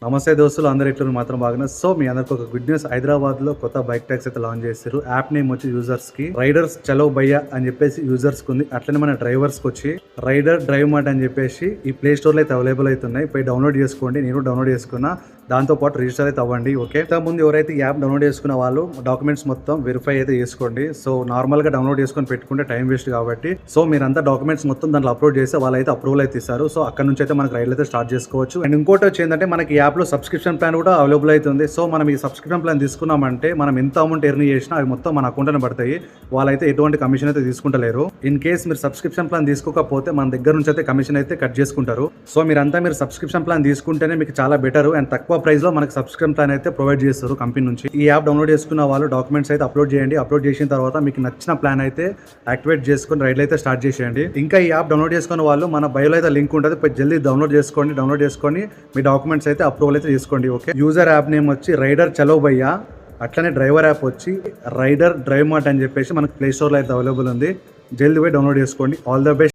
నమస్తే దోస్తులు, అందరు ఎట్లు మాత్రం బాగున్నా. సో మీ అందరికి ఒక గుడ్ న్యూస్, హైదరాబాద్ లో కొత్త బైక్ ట్యాక్స్ అయితే లాంచ్ చేశారు. యాప్ నేమ్ వచ్చి యూజర్స్ కి రైడర్స్ చలో భయ్యా అని చెప్పేసి యూజర్స్ కి ఉంది. అట్లనే మన డ్రైవర్స్ కి వచ్చి రైడర్ డ్రైవ్ మార్ట్ అని చెప్పేసి ఈ ప్లే స్టోర్ లో అయితే అవైలబుల్ అవుతున్నాయి. పోయి డౌన్లోడ్ చేసుకోండి. నేను డౌన్లోడ్ చేసుకున్నా, దాంతో పాటు రిజిస్టర్ అయితే అవ్వండి. ఓకే, ముందు ఎవరైతే యాప్ డౌన్లోడ్ చేసుకున్న వాళ్ళు డాక్యుమెంట్స్ మొత్తం వెరిఫై అయితే చేసుకోండి. సో నార్మల్ గా డౌన్లోడ్ చేసుకొని పెట్టుకుంటే టైం వేస్ట్ కాబట్టి సో మీరంతా డాక్యుమెంట్స్ మొత్తం దాంట్లో అప్లోడ్ చేస్తే వాళ్ళైతే అప్రూవల్ అయితే ఇస్తారు. సో అక్కడ నుంచి అయితే మనకి రైడ్ అయితే స్టార్ట్ చేసుకోవచ్చు. అండ్ ఇంకోటి వచ్చి ఏంటంటే మనకి యాప్ లో సబ్స్క్రిప్షన్ ప్లాన్ కూడా అవైలబుల్ అవుతుంది. సో మనం ఈ సబ్స్క్రిప్షన్ ప్లాన్ తీసుకున్నామంటే మనం ఎంత అమౌంట్ ఎర్న్ చేసినా అవి మొత్తం మన అకౌంట్ అని పడతాయి. వాళ్ళైతే ఎటువంటి కమిషన్ అయితే తీసుకుంటలేరు. ఇన్ కేస్ మీరు సబ్స్క్రిప్షన్ ప్లాన్ తీసుకోకపోతే మన దగ్గర నుంచి అయితే కమిషన్ అయితే కట్ చేసుకుంటారు. సో మీరు సబ్స్క్రిప్షన్ ప్లాన్ తీసుకుంటేనే మీకు చాలా బెటర్ అండ్ తక్కువ ప్రైస్ లో మనకి సబ్స్క్రిప్షన్ ప్లాన్ అయితే ప్రొవైడ్ చేస్తారు కంపెనీ నుంచి. ఈ యాప్ డౌన్లోడ్ చేసుకున్న వాళ్ళు డాక్యుమెంట్స్ అయితే అప్లోడ్ చేయండి. అప్లోడ్ చేసిన తర్వాత మీకు నచ్చిన ప్లాన్ అయితే యాక్టివేట్ చేసుకుని రైడ్లు అయితే స్టార్ట్ చేసేయండి. ఇంకా ఈ యాప్ డౌన్లోడ్ చేసుకున్న వాళ్ళు మన బయోలో అయితే లింక్ ఉంటుంది, పోయి జల్దీ డౌన్లోడ్ చేసుకొని మీ డాక్యుమెంట్స్ అయితే అప్రూవల్ అయితే తీసుకోండి. ఓకే, యూజర్ యాప్ నేమ్ వచ్చి రైడర్ చలో భయ్యా, అట్లనే డ్రైవర్ యాప్ వచ్చి రైడర్ డ్రైవ్ మార్ట్ అని చెప్పేసి మనకి ప్లే స్టోర్లో అయితే అవైలబుల్ ఉంది. జల్దీ పోయి డౌన్లోడ్ చేసుకోండి. All the best.